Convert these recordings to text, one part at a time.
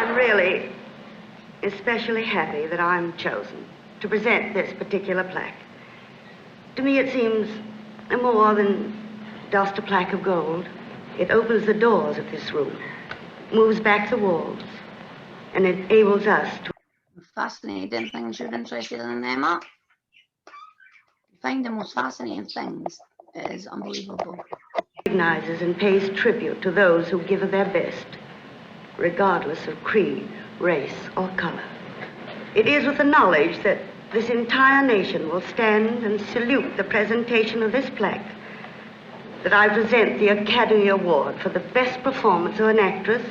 I'm really especially happy that I'm chosen to present this particular plaque. To me, it seems more than just a plaque of gold. It opens the doors of this room, moves back the walls, and enables us to... Fascinating things you're interested in there, Mark. You find the most fascinating things. It is unbelievable. Recognizes and pays tribute to those who give their best, regardless of creed, race, or color. It is with the knowledge that this entire nation will stand and salute the presentation of this plaque that I present the Academy Award for the best performance of an actress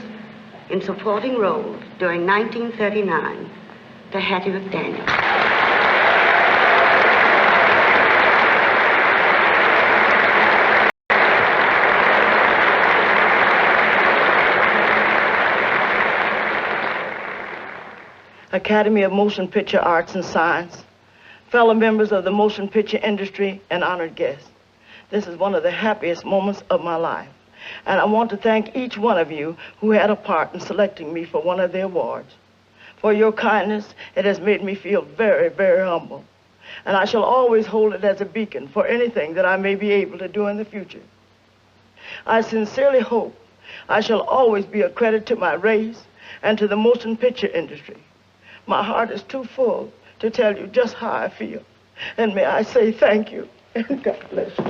in supporting roles during 1939 to Hattie McDaniel. Academy of Motion Picture Arts and Science, fellow members of the motion picture industry, and honored guests. This is one of the happiest moments of my life, and I want to thank each one of you who had a part in selecting me for one of the awards. For your kindness, it has made me feel very, very humble, and I shall always hold it as a beacon for anything that I may be able to do in the future. I sincerely hope I shall always be a credit to my race and to the motion picture industry. My heart is too full to tell you just how I feel. And may I say thank you, and God bless you.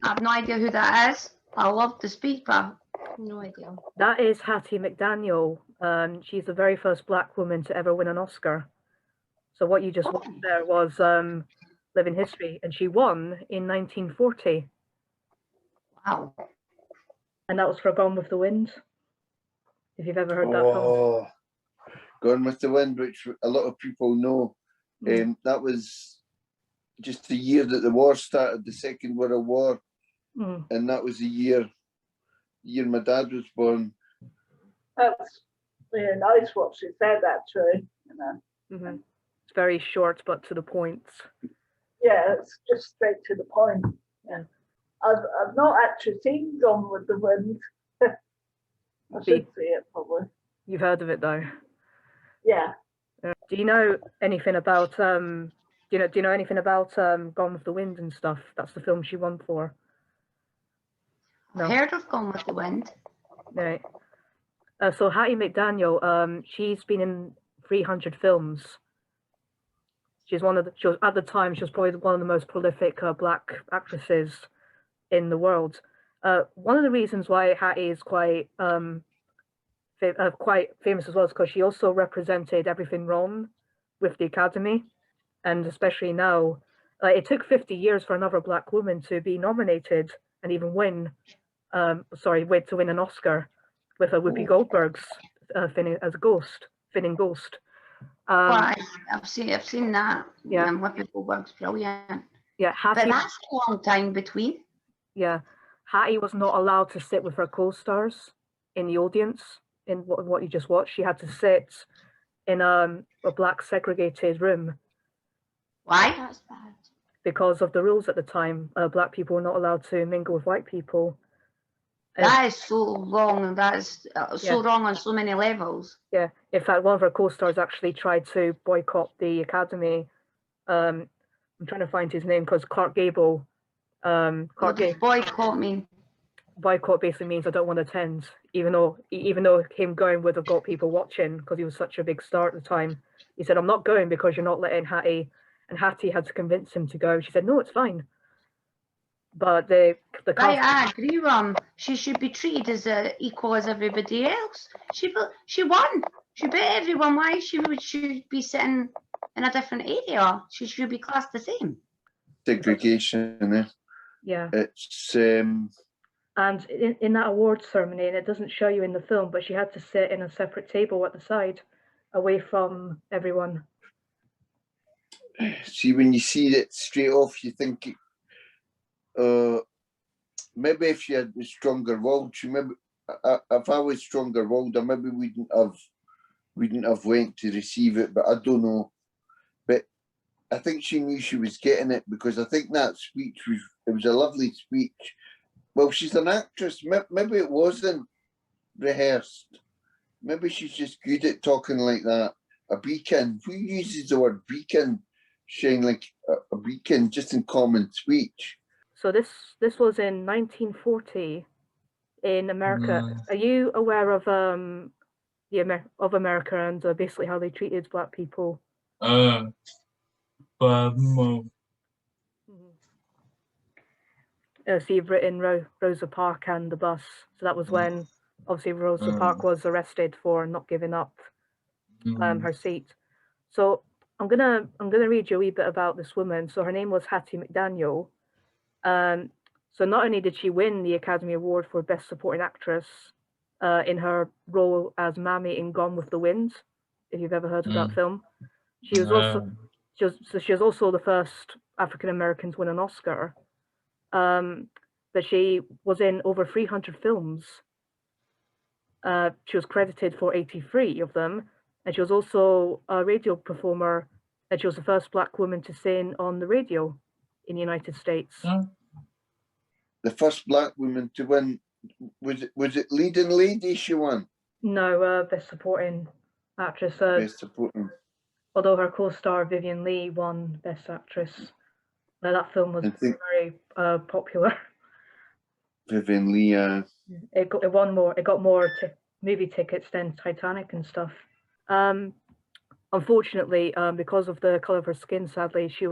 I have no idea who that is. I love the speaker. No idea. That is Hattie McDaniel. She's the very first black woman to ever win an Oscar. So what you just watched there was Living History, and she won in 1940. Wow. And that was for Gone with the Wind, if you've ever heard that film. Gone with the Wind, which a lot of people know. That was just the year that the war started, the Second World War. And that was the year my dad was born. That's really nice what she said, actually. You know. It's very short but to the point. Yeah, it's just straight to the point. Yeah. I've not actually seen Gone with the Wind. I should see it probably. You've heard of it though. Yeah. Do you know anything about do you know anything about Gone with the Wind and stuff? That's the film she won for. No. I've heard of Gone with the Wind. Right. So Hattie McDaniel, she's been in 300 films. She's at the time she was probably one of the most prolific black actresses in the world. One of the reasons why Hattie is quite famous as well is because she also represented everything wrong with the Academy, and especially now, it took 50 years for another black woman to be nominated and even win. To win an Oscar with a Whoopi Goldberg's Finning Ghost. I've seen that. Yeah, Whoopi Goldberg's brilliant. Yeah, Hattie, but that's a long time between. Yeah, Hattie was not allowed to sit with her co-stars in the audience in what you just watched. She had to sit in a black segregated room. Why? That's bad. Because of the rules at the time, black people were not allowed to mingle with white people. That is so wrong. That is so wrong on so many levels. Yeah, in fact, one of her co-stars actually tried to boycott the Academy. I'm trying to find his name because Clark Gable. What does boycott mean? Boycott basically means I don't want to attend, even though him going would have got people watching because he was such a big star at the time. He said, "I'm not going because you're not letting Hattie," and Hattie had to convince him to go. She said, "No, it's fine." But the I agree, she should be treated as equal as everybody else. She won. She beat everyone. Why should be sitting in a different area? She should be classed the same. Segregation, Yeah. It's and in that awards ceremony, and it doesn't show you in the film, but she had to sit in a separate table at the side, away from everyone. See, when you see it straight off, you think, maybe if she had been stronger willed, if I was stronger willed, I maybe wouldn't have went to receive it, but I don't know. But I think she knew she was getting it, because I think that speech was a lovely speech. Well, she's an actress. Maybe it wasn't rehearsed. Maybe she's just good at talking like that. A beacon. Who uses the word beacon? Shane, like a beacon, just in common speech. So this was in 1940 in America. Are you aware of America and basically how they treated black people? So you've written Rosa Parks and the bus. So that was when obviously Rosa Parks was arrested for not giving up her seat. So I'm gonna read you a wee bit about this woman. So her name was Hattie McDaniel. So not only did she win the Academy Award for Best Supporting Actress in her role as Mammy in Gone with the Wind, if you've ever heard of that film, she was also the first African American to win an Oscar. But she was in over 300 films. She was credited for 83 of them, and she was also a radio performer, and she was the first black woman to sing on the radio in the United States. The first black woman to win, was it leading lady she won? No, Best Supporting Actress. Best supporting. Although her co-star Vivian Leigh won Best Actress. That film was very popular. Vivian Leigh. It got more movie tickets than Titanic and stuff. Unfortunately, because of the color of her skin, sadly, she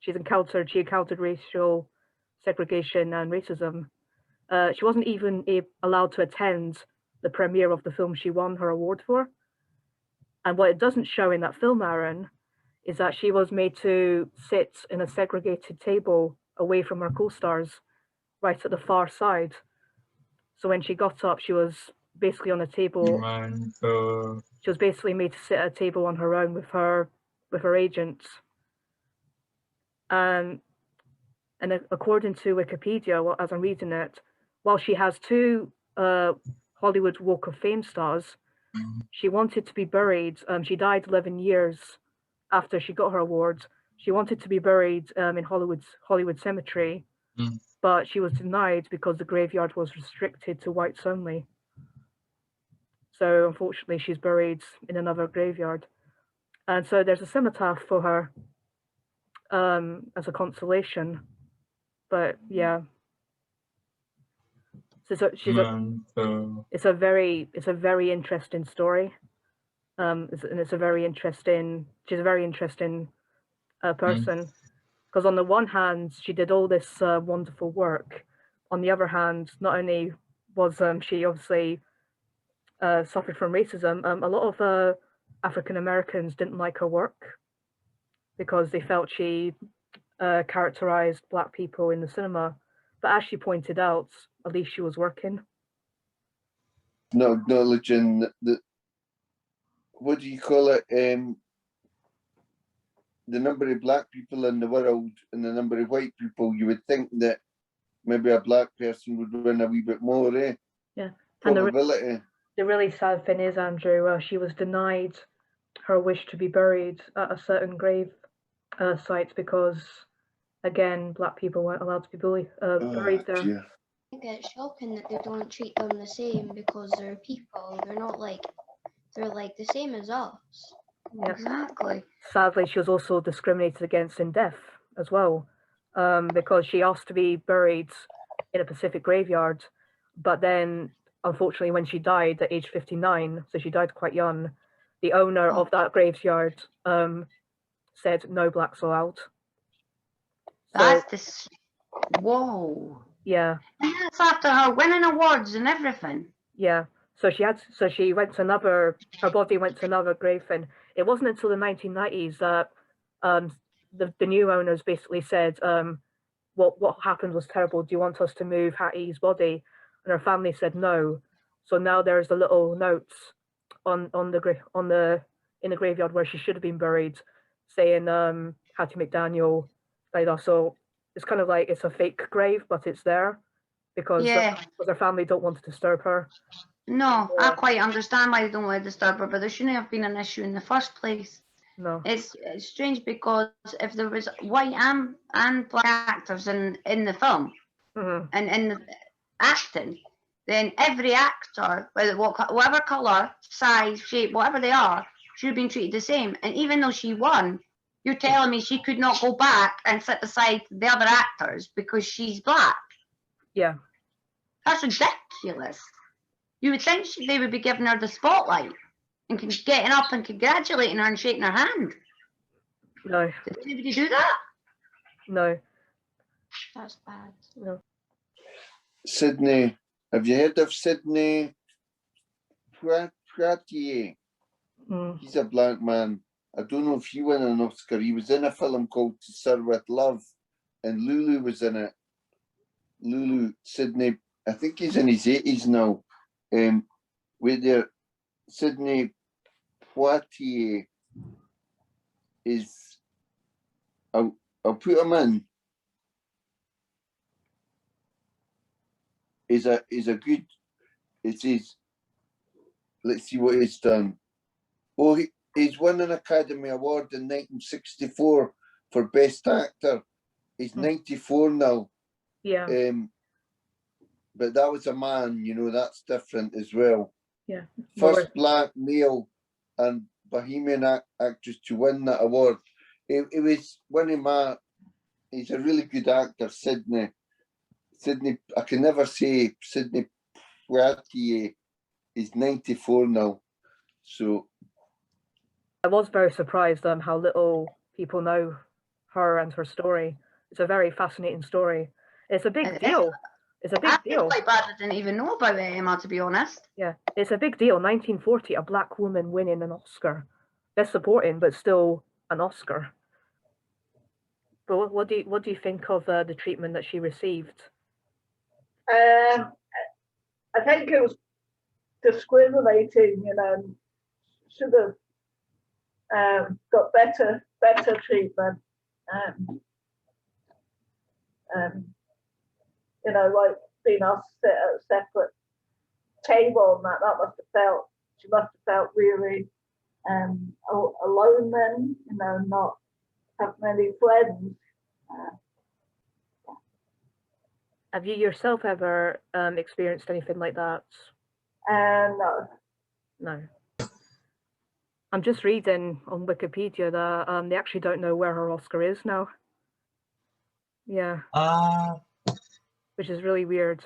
encountered racial segregation and racism. She wasn't even allowed to attend the premiere of the film she won her award for. And what it doesn't show in that film, Aaron, is that she was made to sit in a segregated table away from her co-stars, right at the far side. So when she got up, she was basically on a table. She was basically made to sit at a table on her own with her agents. And according to Wikipedia, as I'm reading it, while she has 2 Hollywood Walk of Fame stars, she wanted to be buried. She died 11 years after she got her award. She wanted to be buried in Hollywood Cemetery, but she was denied because the graveyard was restricted to whites only. So unfortunately, she's buried in another graveyard. And so there's a cenotaph for her as a consolation. But yeah, it's a very interesting story. She's a very interesting person, because on the one hand, she did all this wonderful work. On the other hand, not only was she obviously suffered from racism, a lot of African Americans didn't like her work because they felt she characterized black people in the cinema. But as she pointed out, at least she was working. Not acknowledging the what do you call it? The number of black people in the world and the number of white people, you would think that maybe a black person would win a wee bit more, eh? Yeah. Probability. And the really sad thing is, Andrew, she was denied her wish to be buried at a certain grave site because, again, black people weren't allowed to be buried there. Dear. I think it's shocking that they don't treat them the same because they're people. They're not they're like the same as us. Yeah. Exactly. Sadly, she was also discriminated against in death as well, because she asked to be buried in a Pacific graveyard, but then unfortunately when she died at age 59, so she died quite young, the owner of that graveyard said no blacks allowed. That's this. Whoa. Yeah. And that's after her winning awards and everything. Yeah. So she went to her body went to another grave, and it wasn't until the 1990s that the new owners basically said, what happened was terrible. Do you want us to move Hattie's body? And her family said no. So now there's the little notes in the graveyard where she should have been buried, saying Hattie McDaniel. So it's kind of like it's a fake grave, but it's there because her family don't want to disturb her. No, I quite understand why they don't want to disturb her, but there shouldn't have been an issue in the first place. No. It's strange because if there was white and black actors in the film and in the acting, then every actor, whatever colour, size, shape, whatever they are, should have been treated the same. And even though she won, you're telling me she could not go back and sit beside the other actors because she's black? Yeah. That's ridiculous. You would think they would be giving her the spotlight and getting up and congratulating her and shaking her hand. No. Did anybody do that? No. That's bad. No. Sydney, have you heard of Sydney Poitier? Mm. He's a black man. I don't know if he won an Oscar. He was in a film called To Serve With Love, and Lulu was in it. Lulu, Sydney, I think he's in his 80s now. With their Sydney Poitier is, I'll put him in. Is a good. It is. Let's see what he's done. Oh, he's won an Academy Award in 1964 for Best Actor. He's 94 now. Yeah. But that was a man, you know, that's different as well. Yeah. First black male and Bohemian actress to win that award. It was one of my, he's a really good actor, Sydney. Sydney, I can never say Sydney Poitier. He's 94 now. So I was very surprised how little people know her and her story. It's a very fascinating story. It's a big deal. It's a big I deal. feel like bad I didn't even know about it, Emma, to be honest. Yeah, it's a big deal. 1940, a black woman winning an Oscar. Best supporting, but still an Oscar. But what do you think of the treatment that she received? I think it was discriminating, you know, should have got better treatment. You know, like being asked to sit at a separate table and that must have felt, she must have felt really alone then, you know, not have many friends. Have you yourself ever experienced anything like that? No. No. I'm just reading on Wikipedia that they actually don't know where her Oscar is now. Yeah. Which is really weird.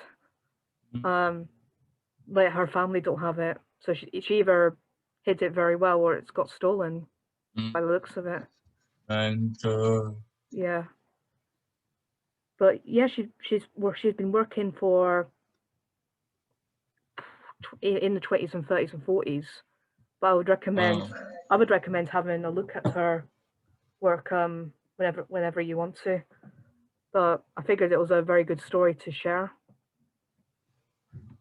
Like her family don't have it, so she either hid it very well or it's got stolen by the looks of it. And Yeah. But yeah, she's been working for in the 20s and 30s and 40s. But I would recommend having a look at her work whenever you want to. But I figured it was a very good story to share.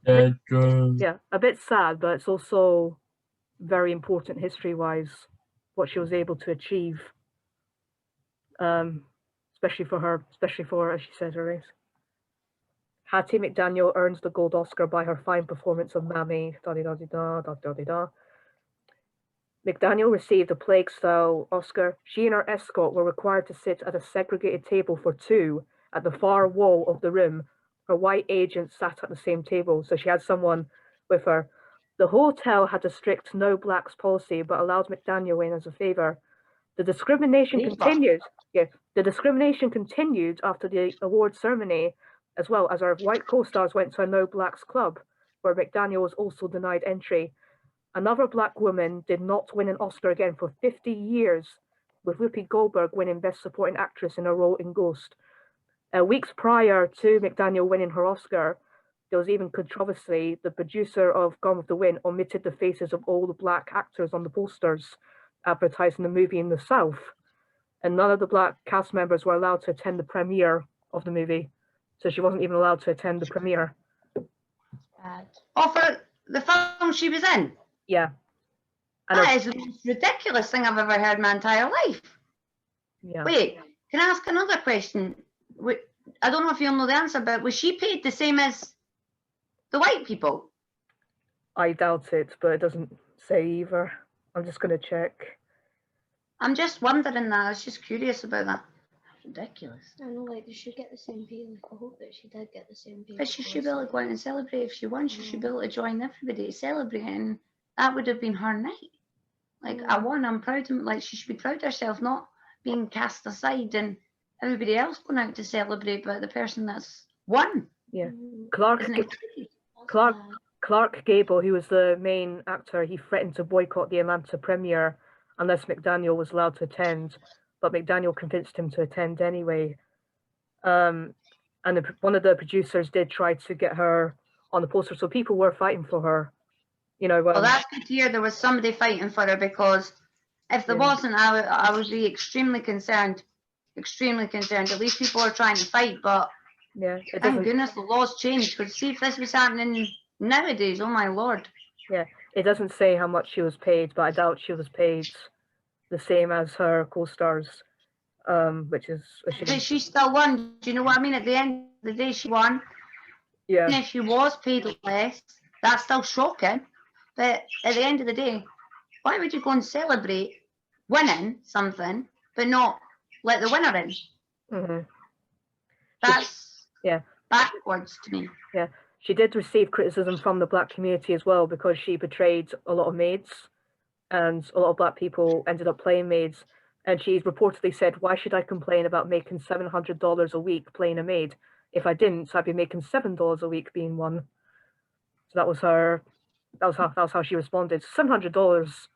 Yeah, a bit sad, but it's also very important history-wise what she was able to achieve. Especially for, as she said, her race. Hattie McDaniel earns the Gold Oscar by her fine performance of Mammy. McDaniel received a plague-style Oscar. She and her escort were required to sit at a segregated table for two at the far wall of the room. Her white agent sat at the same table, so she had someone with her. The hotel had a strict no blacks policy, but allowed McDaniel in as a favor. The discrimination continued. Yeah, the discrimination continued after the award ceremony, as well as our white co-stars went to a no blacks club, where McDaniel was also denied entry. Another black woman did not win an Oscar again for 50 years, with Whoopi Goldberg winning Best Supporting Actress in a role in Ghost. Weeks prior to McDaniel winning her Oscar, there was even controversy. The producer of Gone with the Wind omitted the faces of all the black actors on the posters advertising the movie in the South, and none of the black cast members were allowed to attend the premiere of the movie. So she wasn't even allowed to attend the premiere. Bad. Oh, for the film she was in? Yeah. That is the most ridiculous thing I've ever heard in my entire life. Yeah. Wait, can I ask another question? I don't know if you'll know the answer, but was she paid the same as the white people? I doubt it, but it doesn't say either. I'm just going to check. I'm just wondering that. I was just curious about that. ridiculous. I know, like, they should get the same pay. Like, I hope that she did get the same pay. But she should be able to go out and celebrate if she won. She should be able to join everybody to celebrate, and that would have been her night. Like, I won, I'm proud of, like, she should be proud of herself, not being cast aside and everybody else going out to celebrate, but the person that's won. Yeah. Mm, Clark Isn't Ga- it crazy? that's Clark bad. Clark Gable, who was the main actor, he threatened to boycott the Atlanta premiere unless McDaniel was allowed to attend, but McDaniel convinced him to attend anyway. And one of the producers did try to get her on the poster, so people were fighting for her. You know, Well, that's good to hear there was somebody fighting for her, because if there wasn't, I would be extremely concerned. Extremely concerned. At least people are trying to fight, but yeah, it thank doesn't. goodness the laws changed. Because see if this was happening nowadays, oh my lord. Yeah, it doesn't say how much she was paid, but I doubt she was paid the same as her co-stars, which is a But shame. she still won. Do you know what I mean? At the end of the day, she won. Yeah, And if she was paid less, that's still shocking. But at the end of the day, why would you go and celebrate winning something, but not let the winner in? hmm That's yeah, backwards to me. yeah. She did receive criticism from the black community as well because she betrayed a lot of maids, and a lot of black people ended up playing maids. And she's reportedly said, "Why should I complain about making $700 a week playing a maid? If I didn't, I'd be making $7 a week being one." So that was her. That was how she responded. $700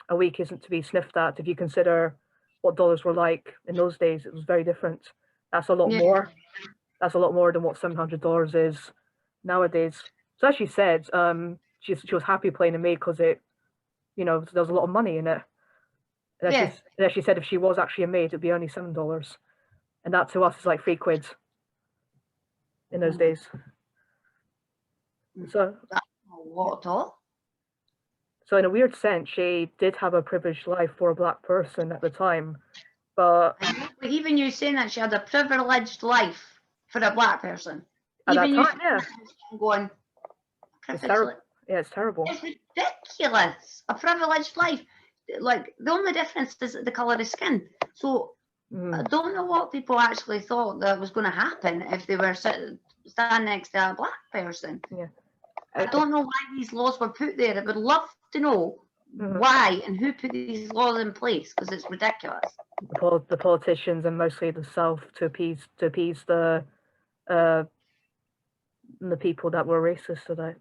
a week isn't to be sniffed at if you consider what dollars were like in those days. It was very different. That's a lot Yeah. more. That's a lot more than what $700 is nowadays. So as she said, she was happy playing a maid because it, there was a lot of money in it. And Yeah. as she said, if she was actually a maid, it'd be only $7, and that to us is like £3 in those days. So What at all? So in a weird sense, she did have a privileged life for a black person at the time, but But even you saying that she had a privileged life for a black person. at that Even you time, yeah, I'm going, it's privileged terrible. life. Yeah, it's terrible. It's ridiculous. A privileged life. Like, the only difference is the colour of skin. So I don't know what people actually thought that was going to happen if they were standing next to a black person. Yeah. I don't know why these laws were put there. I would love to know why and who put these laws in place, because it's ridiculous. The politicians and mostly the South to appease the people that were racist today.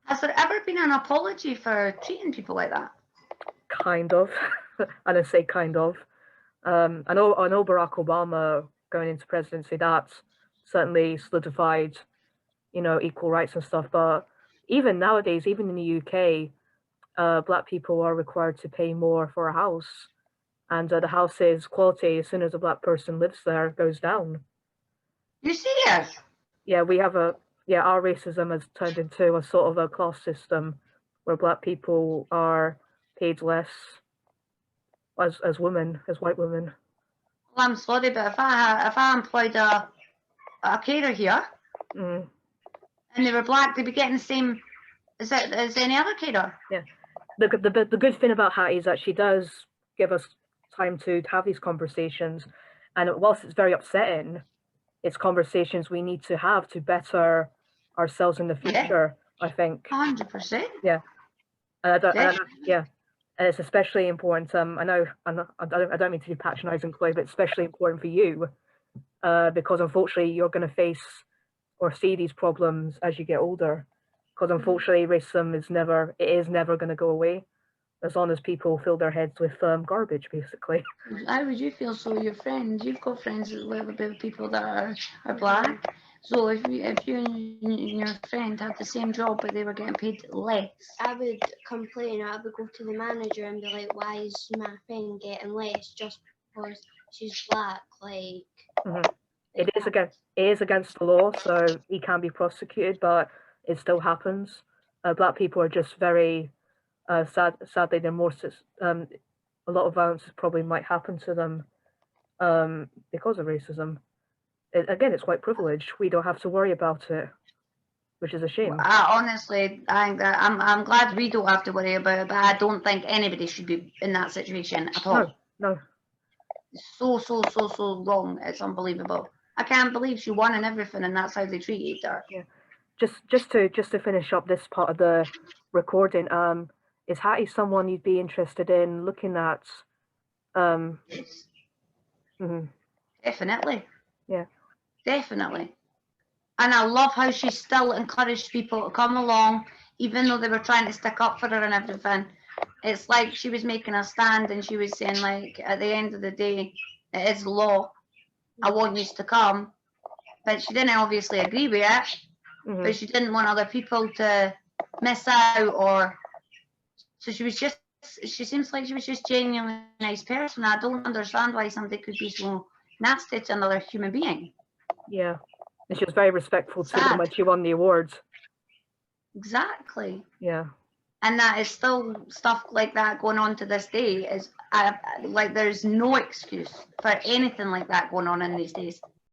Has there ever been an apology for treating people like that? Kind of, and I say kind of. I know Barack Obama going into presidency, that certainly solidified, equal rights and stuff. But even nowadays, even in the UK, black people are required to pay more for a house, and the house's quality, as soon as a black person lives there, goes down. You serious? Yeah, our racism has turned into a sort of a class system where black people are paid less as women, as white women. Well, I'm sorry, but if I employed a carer here and they were black, they'd be getting the same as any other carer. Yeah. The good thing about Hattie is that she does give us time to have these conversations, and whilst it's very upsetting, it's conversations we need to have to better ourselves in the future. I think. 100%. Yeah. And and it's especially important. I don't mean to be patronising, Chloe, but it's especially important for you, because unfortunately you're going to face or see these problems as you get older. Because unfortunately, racism is never going to go away as long as people fill their heads with garbage, basically. How would you feel? So your friends, you've got friends with people that are black. So if you and your friend had the same job but they were getting paid less, I would complain. I would go to the manager and be like, "Why is my friend getting less just because she's black?" Like, it is against the law, so he can be prosecuted, but it still happens. Black people are just very sadly, they're more. A lot of violence probably might happen to them because of racism. Again, it's white privilege. We don't have to worry about it, which is a shame. Honestly, I'm glad we don't have to worry about it, but I don't think anybody should be in that situation at all. No. so wrong. It's unbelievable. I can't believe she won and everything, and that's how they treated her. Just to finish up this part of the recording, is Hattie someone you'd be interested in looking at? Yes, Mhm. definitely. Yeah. Definitely. And I love how she still encouraged people to come along, even though they were trying to stick up for her and everything. It's like she was making a stand and she was saying, like, at the end of the day, it is law. I want you to come. But she didn't obviously agree with it, Mhm. but she didn't want other people to miss out, or so she seems like she was just genuinely a nice person. I don't understand why somebody could be so nasty to another human being. Yeah. And she was very respectful to them Sad. when she won the awards. Exactly. Yeah. And that is still stuff like that going on to this day. Is like there's no excuse for anything like that going on in these days.